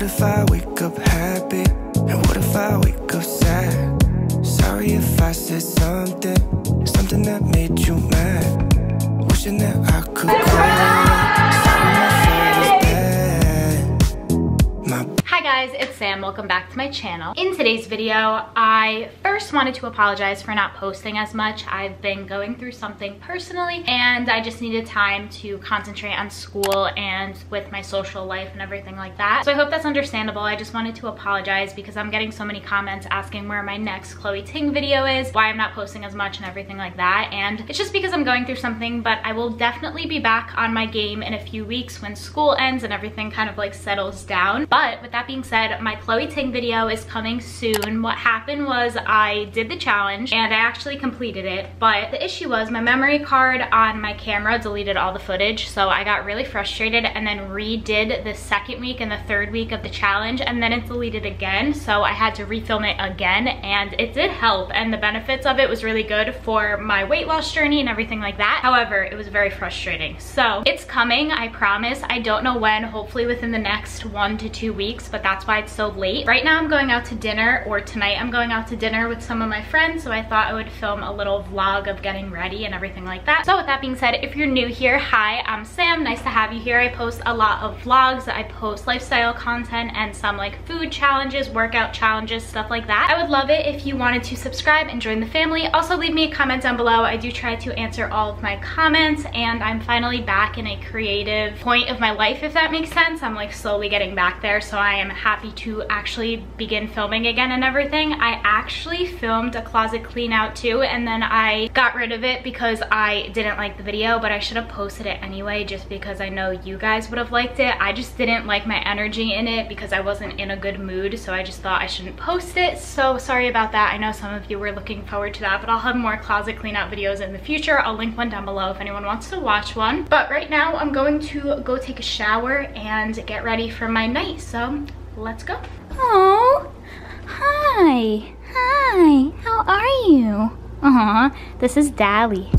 if I wake up happy? And what if I wake up sad? Sorry if I said something that made you mad. Wishing that I could cry. Sorry my soul is bad. Hi guys, it's Sam. Welcome back to my channel. In today's video, I first wanted to apologize for not posting as much. I've been going through something personally and I just needed time to concentrate on school and with my social life and everything like that. So I hope that's understandable. I just wanted to apologize because I'm getting so many comments asking where my next Chloe Ting video is, why I'm not posting as much and everything like that. And it's just because I'm going through something, but I will definitely be back on my game in a few weeks when school ends and everything kind of like settles down. But with that being said, my Chloe Ting video is coming soon. What happened was I did the challenge and I actually completed it, but the issue was my memory card on my camera deleted all the footage, so I got really frustrated and then redid the second week and the third week of the challenge, and then it deleted again, so I had to refilm it again, and it did help, and the benefits of it was really good for my weight loss journey and everything like that. However, it was very frustrating. So it's coming, I promise. I don't know when, hopefully within the next 1 to 2 weeks, but that's why it's so late. Right now I'm going out to dinner, or tonight I'm going out to dinner with some of my friends, so I thought I would film a little vlog of getting ready and everything like that. So with that being said, if you're new here, hi, I'm Sam. Nice to have you here. I post a lot of vlogs. I post lifestyle content and some like food challenges, workout challenges, stuff like that. I would love it if you wanted to subscribe and join the family. Also leave me a comment down below. I do try to answer all of my comments, and I'm finally back in a creative point of my life, if that makes sense. I'm like slowly getting back there, so I am happy to actually begin filming again and everything. I actually filmed a closet clean out too, and then I got rid of it because I didn't like the video, but I should have posted it anyway just because I know you guys would have liked it. I just didn't like my energy in it because I wasn't in a good mood, so I just thought I shouldn't post it. So sorry about that. I know some of you were looking forward to that, but I'll have more closet clean out videos in the future. I'll link one down below if anyone wants to watch one. But right now I'm going to go take a shower and get ready for my night, so let's go. Oh, hi. Hi, how are you? This is Dally.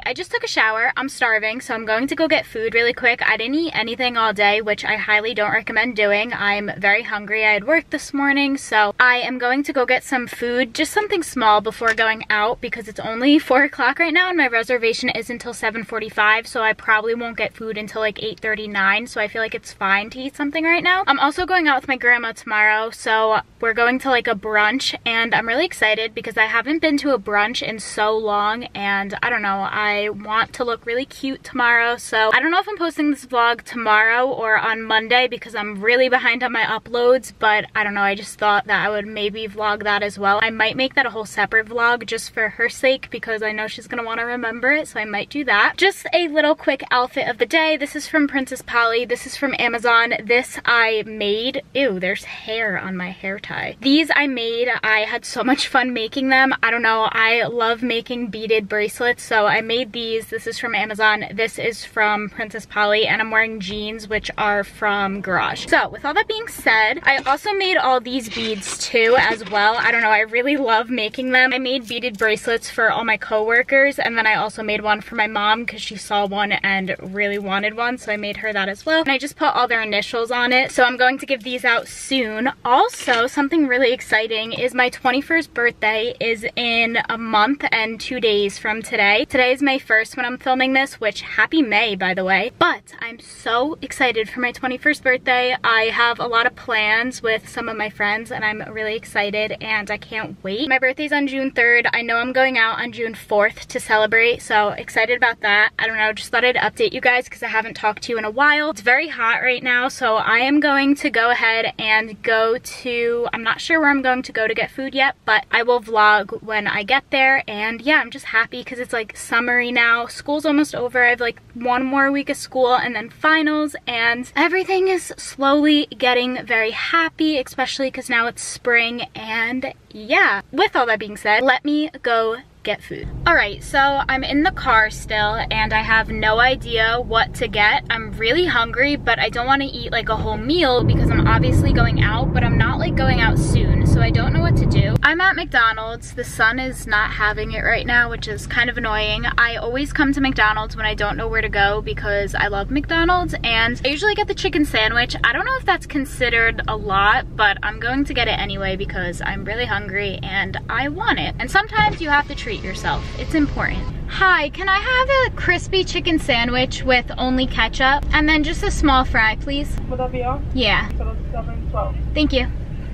I just took a shower. I'm starving, so I'm going to go get food really quick. I didn't eat anything all day, which I highly don't recommend doing. I'm very hungry. I had work this morning, so I am going to go get some food, just something small before going out because it's only 4 o'clock right now and my reservation is until 7:45, so I probably won't get food until like 8:39, so I feel like it's fine to eat something right now. I'm also going out with my grandma tomorrow, so we're going to like a brunch, and I'm really excited because I haven't been to a brunch in so long, and I don't know, I want to look really cute tomorrow. So I don't know if I'm posting this vlog tomorrow or on Monday because I'm really behind on my uploads, but I don't know, I just thought that I would maybe vlog that as well. I might make that a whole separate vlog just for her sake because I know she's gonna want to remember it, so I might do that. Just a little quick outfit of the day. This is from Princess Polly. This is from Amazon. This I made. Ew, there's hair on my hair tie. These I made. I had so much fun making them. I don't know, I love making beaded bracelets, so I made these. This is from Amazon. This is from Princess Polly, and I'm wearing jeans which are from Garage. So with all that being said, I also made all these beads too as well. I don't know, I really love making them. I made beaded bracelets for all my coworkers, and then I also made one for my mom because she saw one and really wanted one, so I made her that as well. And I just put all their initials on it, so I'm going to give these out soon. Also, something really exciting is my 21st birthday is in a month and 2 days from today. Today is May 1st when I'm filming this, which happy May by the way, but I'm so excited for my 21st birthday. I have a lot of plans with some of my friends and I'm really excited and I can't wait. My birthday's on June 3rd. I know I'm going out on June 4th to celebrate, so excited about that. I don't know, just thought I'd update you guys because I haven't talked to you in a while. It's very hot right now, so I am going to go ahead and go to, I'm not sure where I'm going to go to get food yet, but I will vlog when I get there. And yeah, I'm just happy because it's like summery now. School's almost over. I have like 1 more week of school and then finals, and everything is slowly getting very happy, especially because now it's spring. And yeah, with all that being said, let me go get food. Alright, so I'm in the car still and I have no idea what to get. I'm really hungry, but I don't want to eat like a whole meal because I'm obviously going out, but I'm not like going out soon, so I don't know what to do. I'm at McDonald's. The sun is not having it right now, which is kind of annoying. I always come to McDonald's when I don't know where to go because I love McDonald's, and I usually get the chicken sandwich. I don't know if that's considered a lot, but I'm going to get it anyway because I'm really hungry and I want it. And sometimes you have to treat yourself. It's important. Hi, can I have a crispy chicken sandwich with only ketchup? And then just a small fry, please. Would that be all? Yeah. So it's 7:12. Thank you.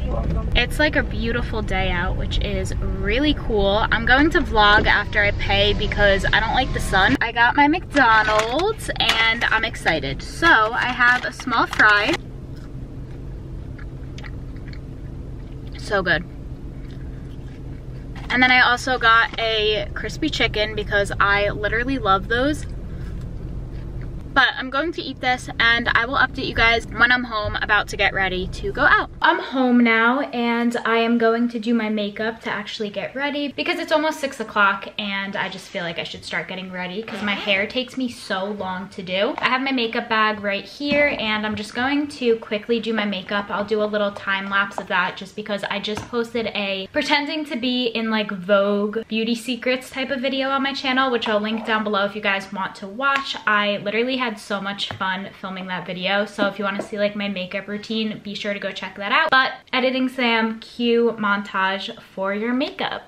You're welcome. It's like a beautiful day out, which is really cool. I'm going to vlog after I pay because I don't like the sun. I got my McDonald's and I'm excited. So I have a small fry. So good. And then I also got a crispy chicken because I literally love those. But I'm going to eat this and I will update you guys when I'm home, about to get ready to go out. I'm home now and I am going to do my makeup to actually get ready because it's almost 6 o'clock and I just feel like I should start getting ready because my hair takes me so long to do. I have my makeup bag right here and I'm just going to quickly do my makeup. I'll do a little time lapse of that just because I just posted a pretending to be in like Vogue beauty secrets type of video on my channel, which I'll link down below if you guys want to watch. I literally had so much fun filming that video, so if you want to see like my makeup routine, be sure to go check that out. But editing Sam, cue montage for your makeup.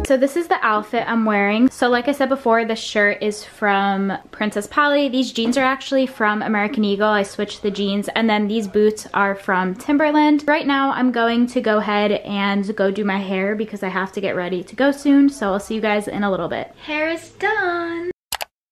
So this is the outfit I'm wearing. So like I said before, the shirt is from Princess Polly. These jeans are actually from American Eagle. I switched the jeans. And then these boots are from Timberland. Right now I'm going to go ahead and go do my hair because I have to get ready to go soon. So I'll see you guys in a little bit. Hair is done.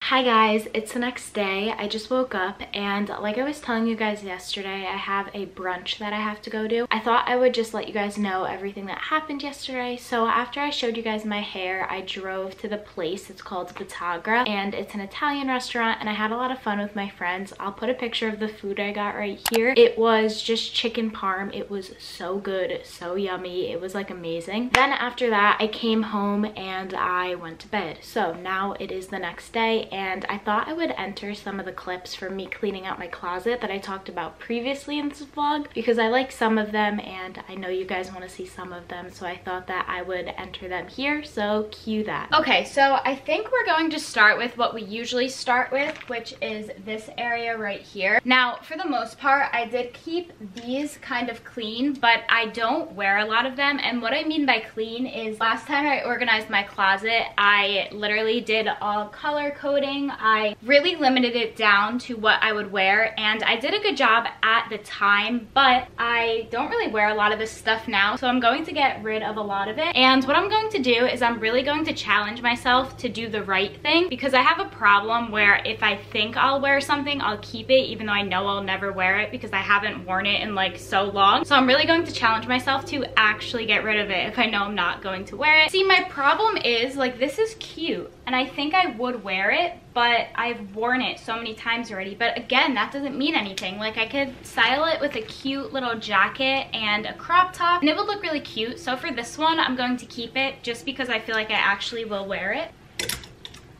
Hi guys, it's the next day. I just woke up and like I was telling you guys yesterday, I have a brunch that I have to go do. I thought I would just let you guys know everything that happened yesterday. So after I showed you guys my hair, I drove to the place. It's called Bday and it's an Italian restaurant and I had a lot of fun with my friends. I'll put a picture of the food I got right here. It was just chicken parm. It was so good, so yummy. It was like amazing. Then after that, I came home and I went to bed. So now it is the next day and I thought I would enter some of the clips from me cleaning out my closet that I talked about previously in this vlog because I like some of them and I know you guys want to see some of them, so I thought that I would enter them here, so cue that. Okay, so I think we're going to start with what we usually start with, which is this area right here. Now, for the most part, I did keep these kind of clean, but I don't wear a lot of them, and what I mean by clean is last time I organized my closet, I literally did all color coding. I really limited it down to what I would wear and I did a good job at the time, but I don't really wear a lot of this stuff now, so I'm going to get rid of a lot of it. And what I'm going to do is I'm really going to challenge myself to do the right thing because I have a problem where if I think I'll wear something, I'll keep it even though I know I'll never wear it because I haven't worn it in like so long. So I'm really going to challenge myself to actually get rid of it if I know I'm not going to wear it. See, my problem is like this is cute and I think I would wear it, but I've worn it so many times already. But again, that doesn't mean anything. Like I could style it with a cute little jacket and a crop top and it would look really cute. So for this one, I'm going to keep it just because I feel like I actually will wear it.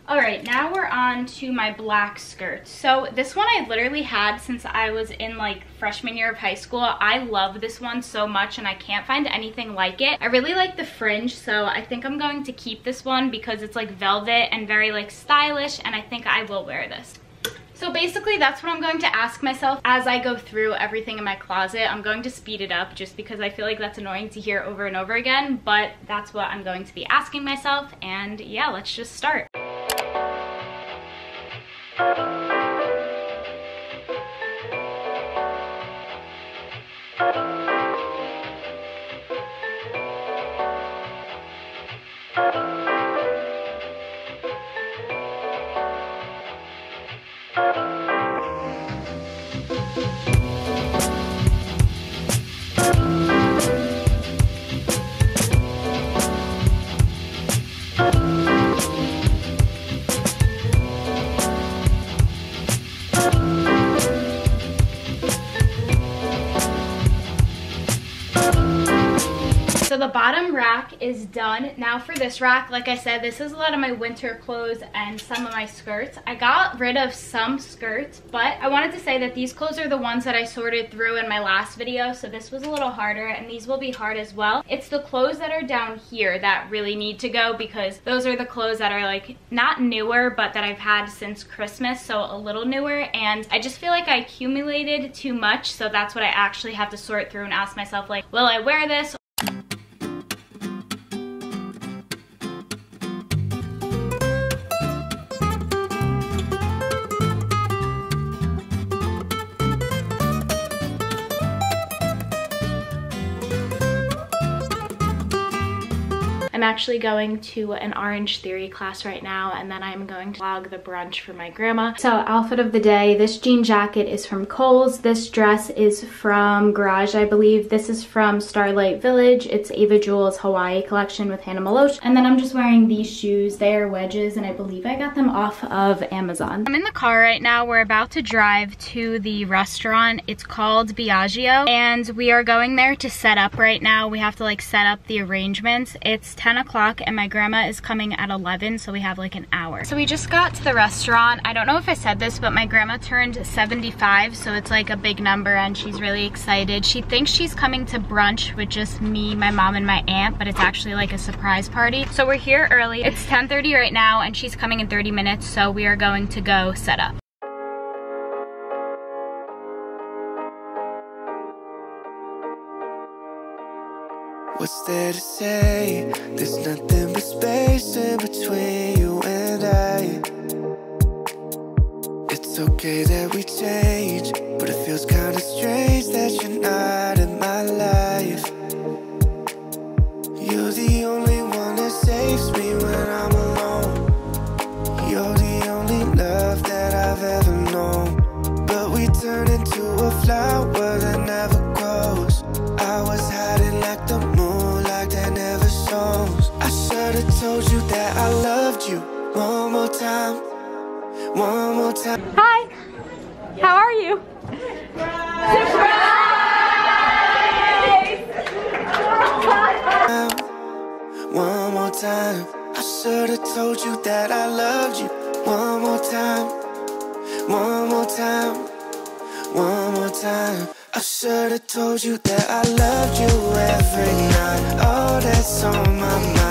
All right, now we're on to my black skirt. So this one I literally had since I was in like freshman year of high school. I love this one so much and I can't find anything like it. I really like the fringe, so I think I'm going to keep this one because it's like velvet and very like stylish and I think I will wear this. So basically that's what I'm going to ask myself as I go through everything in my closet. I'm going to speed it up just because I feel like that's annoying to hear over and over again, but that's what I'm going to be asking myself, and yeah, let's just start. So the bottom rack is done. Now for this rack, like I said, this is a lot of my winter clothes and some of my skirts. I got rid of some skirts, but I wanted to say that these clothes are the ones that I sorted through in my last video, so this was a little harder, and these will be hard as well. It's the clothes that are down here that really need to go, because those are the clothes that are like not newer, but that I've had since Christmas, so a little newer, and I just feel like I accumulated too much, so that's what I actually have to sort through and ask myself, like, will I wear this? I'm actually going to an Orange Theory class right now, and then I'm going to vlog the brunch for my grandma. So outfit of the day, this jean jacket is from Kohl's. This dress is from Garage, I believe. This is from Starlight Village. It's Ava Jewel's Hawaii collection with Hannah Maloche. And then I'm just wearing these shoes. They are wedges, and I believe I got them off of Amazon. I'm in the car right now. We're about to drive to the restaurant. It's called Biagio, and we are going there to set up right now. We have to like set up the arrangements. It's 10 o'clock and my grandma is coming at 11, so we have like an hour. So we just got to the restaurant. I don't know if I said this, but my grandma turned 75, so it's like a big number, and she's really excited. She thinks she's coming to brunch with just me, my mom, and my aunt, but it's actually like a surprise party. So we're here early. It's 10:30 right now, and she's coming in 30 minutes, so we are going to go set up. What's there to say? There's nothing but space in between you and I. It's okay that we change, but it feels kinda strange that you're not in my life. You're the only one that saves me when I'm alone. You're the only love that I've ever known. But we turn into a flower that never grows. I was hiding like the moonlight that never shows. I should've told you that I loved you. One more time, one more time. Hi, how are you? Surprise! One more time. I should've told you that I loved you. One more time, one more time, one more time. I should've told you that I loved you every night. Oh, that's on my mind.